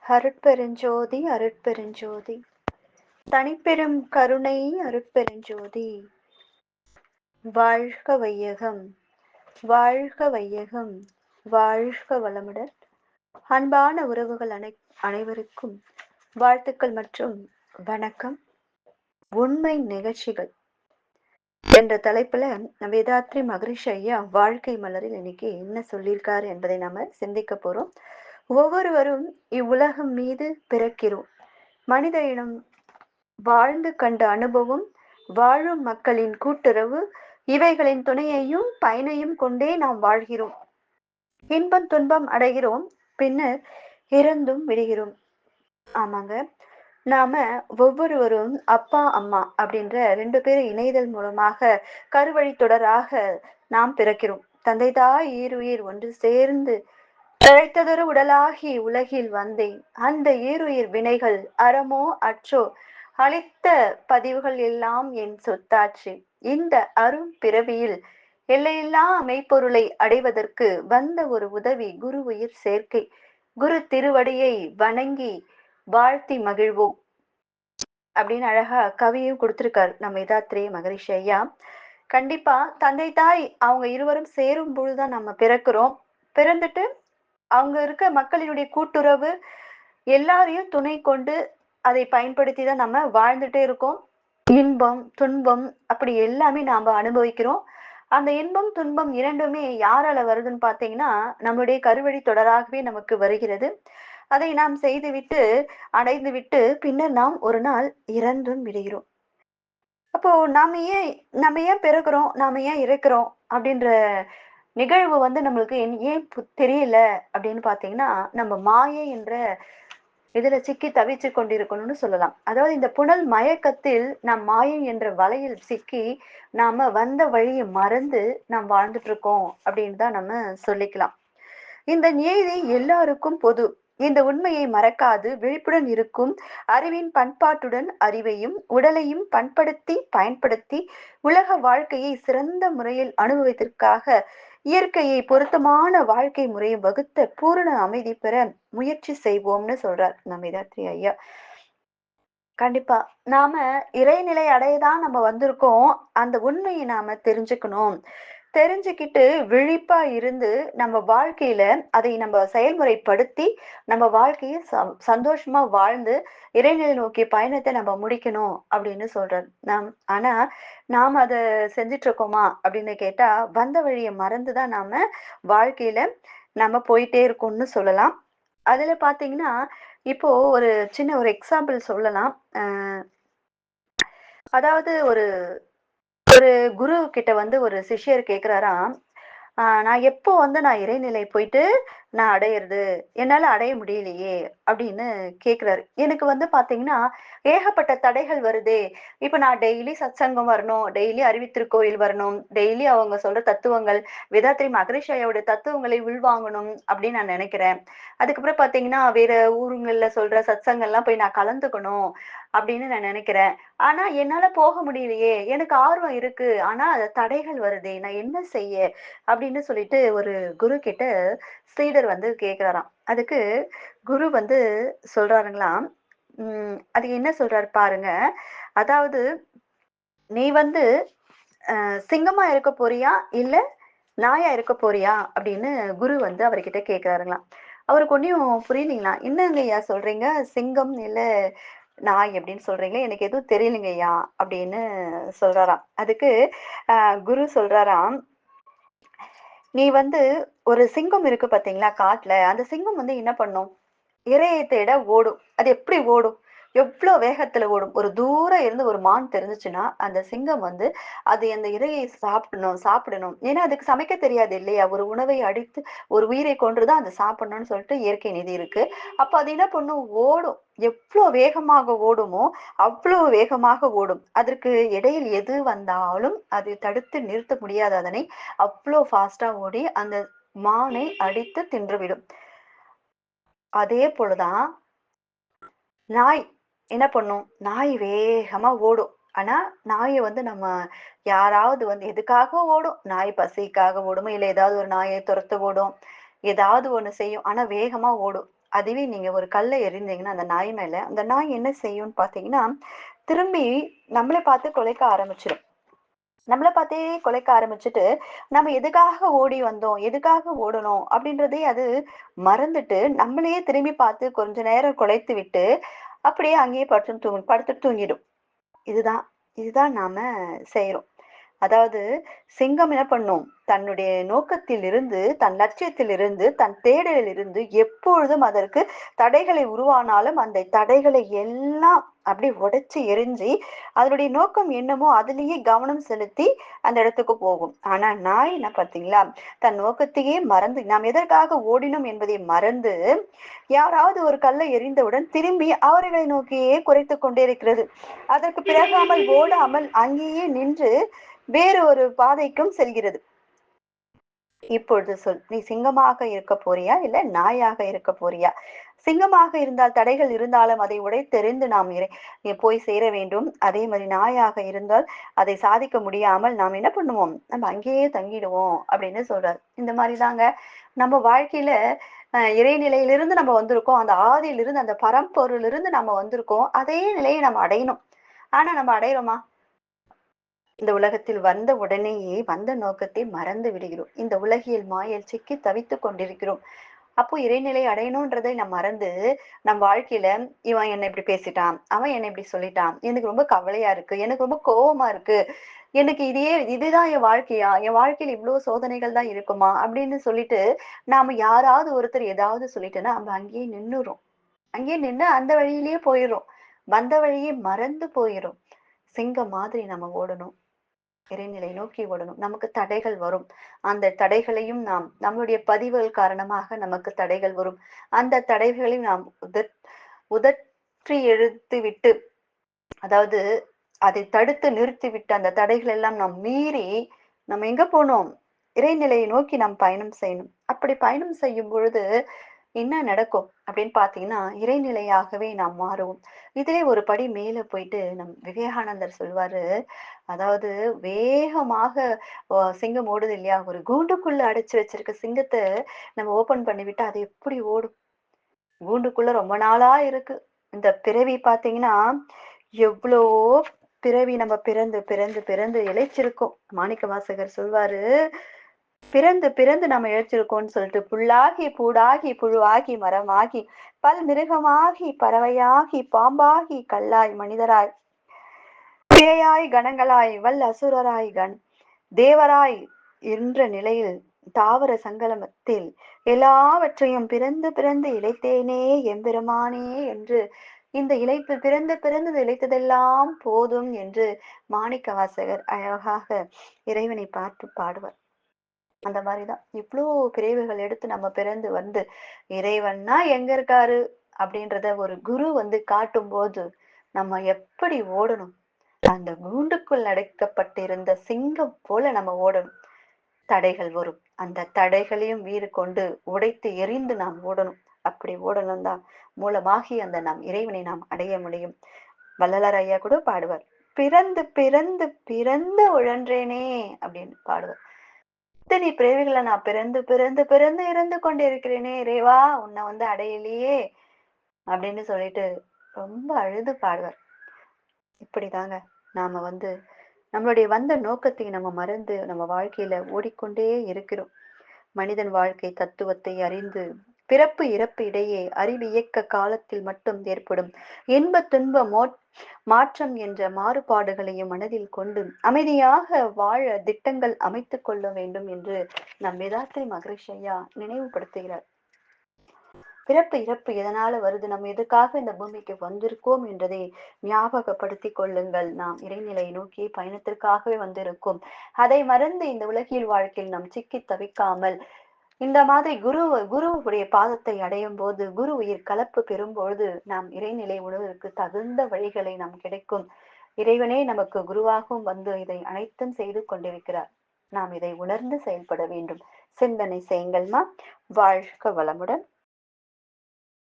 அருட்பெருஞ்சோதி அருட்பெருஞ்சோதி தனிப்பெரும் கருணை அருட்பெருஞ்சோதி. வாழ்க வையகம், வாழ்க வையகம், வாழ்க வளமுடன். அன்பான உறவுகள் அனைவருக்கும் வாழ்த்துக்கள் மற்றும் வணக்கம். உண்மை நிகழ்ச்சிகள் என்ற தலைப்புல வேதாத்ரி மகரிஷி ஐயா வாழ்க்கை மலரில் இன்னைக்கு என்ன சொல்லியிருக்காரு என்பதை நாம சிந்திக்க போறோம். ஒவ்வொருவரும் இவ்வுலகம் மீது பிறக்கிறோம். மனித இனம் வாழ்ந்து கண்ட அனுபவம், வாழும் மக்களின் கூட்டுறவு, இவைகளின் துணையையும் பயனையும் கொண்டே நாம் வாழ்கிறோம். இன்பம் துன்பம் அடைகிறோம், பின்னர் இறந்தும் விடுகிறோம். ஆமாங்க, நாம ஒவ்வொருவரும் அப்பா அம்மா அப்படின்ற 2 பேரும் இணைதல் மூலமாக கருவழி தொடராக நாம் பிறக்கிறோம். தந்தை தாய் ஈருயிர் ஒன்று சேர்ந்து தழைத்ததொரு உடலாகி உலகில் வந்தேன். அந்த ஈருயிர் வினைகள் அறமோ அற்றோ அளித்த பதிவுகள் எல்லாம் என் சொத்தாச்சு. இந்த அரும் பிறவியில் எல்லையில்லா மெய்ப்பொருளை அடைவதற்கு வந்த ஒரு உதவி குரு உயிர் சேர்க்கை. குரு திருவடியை வணங்கி வாழ்த்தி மகிழ்வோம் அப்படின்னு அழகா கவியும் கொடுத்திருக்காரு நம்ம வேதாத்ரி மகரிஷி ஐயா. கண்டிப்பா தந்தை தாய் அவங்க இருவரும் சேரும் பொழுதுதான் நம்ம பிறக்கிறோம். பிறந்துட்டு அவங்க இருக்க மக்களினுடைய கூட்டுறவு எல்லாரையும் துணை கொண்டு அதை பயன்படுத்தி தான் நம்ம வாழ்ந்துட்டே இருக்கோம். இன்பம் துன்பம் அப்படி எல்லாமே நாம அனுபவிக்கிறோம். அந்த இன்பம் துன்பம் இரண்டுமே யாரால வருதுன்னு பார்த்தீங்கன்னா நம்முடைய கருவழி தொடராகவே நமக்கு வருகிறது. அதை நாம் செய்துவிட்டு அடைந்து விட்டு பின்னர் நாம் ஒரு நாள் இறந்தும் விடுகிறோம். அப்போ நம்ம ஏன் பிறக்கிறோம், நாம ஏன் இறக்கிறோம் அப்படின்ற நிகழ்வு நம்மளுக்கு ஏன் தெரியல அப்படின்னு பாத்தீங்கன்னா, நம்ம மாயை என்ற இதுல சிக்கி தவிச்சு கொண்டிருக்கணும்னு சொல்லலாம். அதாவது இந்த புனல் மயக்கத்தில் நம் மாயை என்ற வலையில் சிக்கி நாம வந்த வழியை மறந்து நாம் வாழ்ந்துட்டு இருக்கோம் அப்படின்னு தான் நம்ம சொல்லிக்கலாம். இந்த நியதி எல்லாருக்கும் பொது. இந்த உண்மையை மறக்காது விழிப்புடன் இருக்கும் அறிவின் பண்பாட்டுடன் அறிவையும் உடலையும் பண்படுத்தி பயன்படுத்தி உலக வாழ்க்கையை சிறந்த முறையில் அனுபவித்தற்காக இயற்கையை பொருத்தமான வாழ்க்கை முறையை வகுத்த பூரண அமைதி பெற முயற்சி செய்வோம்னு சொல்றார் நம்ம வேதாத்ரி ஐயா. கண்டிப்பா நாம இறைநிலை அடையதான் நம்ம வந்திருக்கோம். அந்த உண்மையை நாம தெரிஞ்சுக்கணும். தெரிஞ்சுக்கிட்டு விழிப்பா இருந்து நம்ம வாழ்க்கையில அதை நம்ம செயல்முறைப்படுத்தி நம்ம வாழ்க்கையை சந்தோஷமா வாழ்ந்து இறைநிலை நோக்கிய பயணத்தை நம்ம முடிக்கணும் அப்படின்னு சொல்றாரு. ஆனா நாம அதை செஞ்சிட்டு இருக்கோமா அப்படின்னு கேட்டா வந்த வழியை மறந்துதான் நாம வாழ்க்கையில நம்ம போயிட்டே இருக்கோம்னு சொல்லலாம். அதுல பாத்தீங்கன்னா இப்போ ஒரு சின்ன ஒரு எக்ஸாம்பிள் சொல்லலாம். அதாவது ஒரு ஒரு குரு கிட்ட ஒரு சிஷ்யர் கேக்குறாராம், நான் எப்போ நான் இறைநிலை போயிட்டு நான் அடையிறது, என்னால அடைய முடியலையே அப்படின்னு கேக்குறாரு. எனக்கு பாத்தீங்கன்னா ஏகப்பட்ட தடைகள் வருதே. இப்ப நான் டெய்லி சத்சங்கம் வரணும், டெய்லி அறிவித்திருக்கோயில் வரணும், டெய்லி அவங்க சொல்ற தத்துவங்கள் வேதாத்ரி மகரிஷி ஐயாவோட தத்துவங்களை உள்வாங்கணும் அப்படின்னு நான் நினைக்கிறேன். அதுக்கப்புறம் பாத்தீங்கன்னா வேற ஊருங்கள்ல சொல்ற சத்சங்கம்லாம் போய் நான் கலந்துக்கணும் அப்படின்னு நான் நினைக்கிறேன். ஆனா என்னால போக முடியலையே. எனக்கு ஆர்வம் இருக்கு, ஆனா தடைகள் வருதே, நான் என்ன செய்ய அப்படின்னு சொல்லிட்டு ஒரு குரு கிட்ட சீடர் கேக்குறாராம். அதுக்கு குரு சொல்றாருங்களாம், அது என்ன சொல்றாரு பாருங்க. அதாவது நீ சிங்கமா இருக்க போறியா இல்ல நாயா இருக்க போறியா அப்படின்னு குரு அவர்கிட்ட கேக்குறாருங்களாம். அவருக்கு ஒன்னும் புரியலீங்களா. என்னங்க ஐயா சொல்றீங்க, சிங்கம் இல்ல நாய் அப்படின்னு சொல்றீங்க, எனக்கு எதுவும் தெரியலைங்க ஐயா அப்படின்னு சொல்றாராம். அதுக்கு குரு சொல்றாராம், நீ ஒரு சிங்கம் இருக்கு பாத்தீங்களா காட்டுல, அந்த சிங்கம் என்ன பண்ணும், இரையை தேட ஓடும். அது எப்படி ஓடும், எவ்வளவு வேகத்துல ஓடும். ஒரு தூரம் இருந்து ஒரு மான் தெரிஞ்சுச்சுன்னா அந்த சிங்கம் அது அந்த இரையை சாப்பிடணும் சாப்பிடணும். ஏன்னா அதுக்கு சமைக்க தெரியாது இல்லையா. ஒரு உணவை அடித்து ஒரு உயிரை கொன்றுதான் அது சாப்பிடணும்னு சொல்லிட்டு இயற்கை நிதி இருக்கு. அப்ப அது என்ன பண்ணும், ஓடும். எவ்வளவு வேகமாக ஓடுமோ அவ்வளவு வேகமாக ஓடும். அதற்கு இடையில் எது வந்தாலும் அது தடுத்து நிறுத்த முடியாது. அதனை அவ்வளவு ஃபாஸ்டா ஓடி அந்த மானை அடித்து தின்றுவிடும். அதே போலதான் நாய் என்ன பண்ணும், நாய் வேகமா ஓடும். ஆனா நாயை நம்ம யாராவது எதுக்காக ஓடும், நாய் பசிக்காக ஓடும், இல்ல ஏதாவது ஒரு நாயை துரத்து ஓடும், ஏதாவது ஒண்ணு செய்யும், ஆனா வேகமா ஓடும். அதுவே நீங்க ஒரு கல்லை எறிந்தீங்கன்னா அந்த நாய் மேல, அந்த நாய் என்ன செய்யும்னு பார்த்தீங்கன்னா, திரும்பி நம்மள பார்த்து குலைக்க ஆரம்பிச்சுரும். நம்மள பார்த்தே குலைக்க ஆரம்பிச்சுட்டு, நம்ம எதுக்காக ஓடி வந்தோம்? எதுக்காக ஓடணும்? அப்படின்றதே அது மறந்துட்டு, நம்மளையே திரும்பி பார்த்து கொஞ்ச நேரம் குலைத்து விட்டு, அப்படியே அங்கேயே படுத்து தூங்கிடும். இதுதான் இதுதான் நாம செய்றோம். அதாவது சிங்கம் என்ன பண்ணும்? தன்னுடைய நோக்கத்தில் இருந்து, தன் லட்சியத்தில் இருந்து, தன் தேடலில் இருந்து எப்பொழுதும் அதற்கு தடைகளை உருவானாலும், அந்த தடைகளை எல்லாம் அப்படியே உடைச்சு எறிஞ்சு, அதனுடைய நோக்கம் என்னமோ அதிலேயே கவனம் செலுத்தி அந்த இடத்துக்கு போகும். ஆனா நாய் என்ன பார்த்தீங்களா? தன் நோக்கத்தையே மறந்து, நாம் எதற்காக ஓடினோம் என்பதை மறந்து, யாராவது ஒரு கல்லை எறிந்தவுடன் திரும்பி அவர்களை நோக்கியே குரைத்துக் கொண்டே இருக்கிறது. அதற்கு பிறகாமல் ஓடாமல் அங்கேயே நின்று வேறு ஒரு பாதைக்கும் செல்கிறது. இப்பொழுது சொல், நீ சிங்கமாக இருக்க போறியா இல்ல நாயாக இருக்க போறியா? சிங்கமாக இருந்தால் தடைகள் இருந்தாலும் அதை உடைத்தெறிந்து நாம் போய் சேர வேண்டும். அதே மாதிரி நாயாக இருந்தால் அதை சாதிக்க முடியாமல் நாம் என்ன பண்ணுவோம்? நம்ம அங்கேயே தங்கிடுவோம் அப்படின்னு சொல்றாரு. இந்த மாதிரி தாங்க நம்ம வாழ்க்கையில இறைநிலையிலிருந்து நம்ம வந்திருக்கோம். அந்த ஆதியிலிருந்து அந்த பரம்பொருளிலிருந்து நம்ம வந்திருக்கோம். அதே நிலையை நம்ம அடையணும். ஆனா நம்ம அடையிறோமா? இந்த உலகத்தில் வந்த உடனேயே வந்த நோக்கத்தை மறந்து விடுகிறோம். இந்த உலகியல் மாயையில் சிக்கி தவித்துக் கொண்டிருக்கிறோம். அப்போ இறைநிலை அடையணுன்றதை நான் மறந்து நம் வாழ்க்கையில இவன் என்னை இப்படி பேசிட்டான், அவன் என்னை இப்படி சொல்லிட்டான், எனக்கு ரொம்ப கவலையா இருக்கு, எனக்கு ரொம்ப கோவமா இருக்கு, எனக்கு இதுதான் என் வாழ்க்கையா, என் வாழ்க்கையில இவ்வளவு சோதனைகள் தான் இருக்குமா அப்படின்னு சொல்லிட்டு நாம யாராவது ஒருத்தர் ஏதாவது சொல்லிட்டோன்னா நம்ம அங்கேயே நின்னுறோம். அங்கேயே நின்று அந்த வழியிலேயே போயிடும். வந்த வழியே மறந்து போயிடும். சிங்கம் மாதிரி நம்ம ஓடணும். இறைநிலை நோக்கி ஓடணும். நமக்கு தடைகள் வரும். அந்த தடைகளையும் நாம் நம்முடைய பதிவுகள் காரணமாக நமக்கு தடைகள் வரும். அந்த தடைகளையும் நாம் உதற்றி எடுத்து விட்டு, அதாவது அதை தடுத்து நிறுத்திவிட்டு அந்த தடைகள் எல்லாம் நாம் மீறி நம்ம எங்க போனோம்? இறைநிலையை நோக்கி நாம் பயணம் செய்யணும். அப்படி பயணம் செய்யும் பொழுது என்ன நடக்கும் அப்படின்னு பார்த்தீங்கன்னா, இறைநிலையாகவே நாம் மாறுவோம். இதிலே ஒரு படி மேல போயிட்டு விவேகானந்தர் சொல்வாரு, அதாவது வேகமாக சிங்கம் ஓடுது இல்லையா? ஒரு கூண்டுக்குள்ள அடைச்சு வச்சிருக்க சிங்கத்த நம்ம ஓப்பன் பண்ணி விட்டா அது எப்படி ஓடும்? கூண்டுக்குள்ள ரொம்ப நாளா இருக்கு. இந்த பிறவி பார்த்தீங்கன்னா, எவ்வளோ பிறவி நம்ம பிறந்து பிறந்து பிறந்து இளைச்சிருக்கோம். மாணிக்கவாசகர் சொல்வாரு, பிறந்து பிறந்து நம்ம இழைச்சிருக்கோம்னு சொல்லிட்டு புல்லாகி பூடாகி புழுவாகி மரமாகி பல் மிருகமாகி பறவையாகி பாம்பாகி கல்லாய் மனிதராய் பேயாய் கணங்களாய் வல் அசுரராய் தேவராய் என்ற நிலையில் தாவர சங்கமத்தில் எல்லாவற்றையும் பிறந்து பிறந்து இழைத்தேனே எம்பெருமானே என்று இந்த இழைப்பு பிறந்து பிறந்து இழைத்ததெல்லாம் போதும் என்று மாணிக்க வாசகர் அழகாக இறைவனை பார்த்து பாடுவார். அந்த மாதிரிதான் இவ்வளோ பிறவிகள் எடுத்து நம்ம பிறந்து வந்து இறைவன்னா எங்க இருக்காரு அப்படின்றத ஒரு குரு வந்து காட்டும் போது நம்ம எப்படி ஓடணும்? அந்த கூண்டுக்குள் அடைக்கப்பட்டிருந்த சிங்கம் போல நம்ம ஓடணும். தடைகள் வரும். அந்த தடைகளையும் வீறு கொண்டு உடைத்து எறிந்து நாம் ஓடணும். அப்படி ஓடணும் தான் மூலமாகி அந்த நாம் இறைவனை நாம் அடைய முடியும். வள்ளலார் ஐயா கூட பாடுவார், பிறந்து பிறந்து பிறந்து உழன்றேனே அப்படின்னு பாடுவார். இத்தனை பிறவிகளை நான் பிறந்து பிறந்து பிறந்து இறந்து கொண்டிருக்கிறேனே இறைவா, உன்னை வந்து அடையலையே அப்படின்னு சொல்லிட்டு ரொம்ப அழுது பாடுவார். இப்படிதாங்க நாம வந்து நம்மளுடைய வந்த நோக்கத்தை நம்ம மறந்து நம்ம வாழ்க்கையில ஓடிக்கொண்டே இருக்கிறோம். மனிதன் வாழ்க்கை தத்துவத்தை அறிந்து பிறப்பு இறப்பு இடையே அறிவு இயக்க காலத்தில் மட்டும் ஏற்படும் இன்ப துன்ப மாற்றம் என்ற மாறுபாடுகளையும் மனதில் கொண்டு அமைதியாக வாழ திட்டங்கள் அமைத்துக் கொள்ள வேண்டும் என்று நம் வேதாத்ரி மகரிஷி ஐயா நினைவுபடுத்துகிறார். பிறப்பு இறப்பு எதனால வருது, நம்ம எதுக்காக இந்த பூமிக்கு வந்திருக்கோம் என்றதை ஞாபகப்படுத்தி கொள்ளுங்கள். நாம் இறைநிலை நோக்கி பயணத்திற்காகவே வந்திருக்கோம். அதை மறந்து இந்த உலகில் வாழ்க்கையில் நாம் சிக்கி தவிக்காமல் இந்த மாதிரி குருவுடைய பாதத்தை அடையும் போது, குரு உயிர் கலப்பு பெறும்பொழுது நாம் இறைநிலை உணர்வதற்கு தகுந்த வழிகளை நாம் கிடைக்கும். இறைவனே நமக்கு குருவாகவும் வந்து இதை அனைத்தும் செய்து கொண்டிருக்கிறார். நாம் இதை உணர்ந்து செயல்பட வேண்டும். சிந்தனை செய்யுங்கள்மா. வாழ்க வளமுடன்.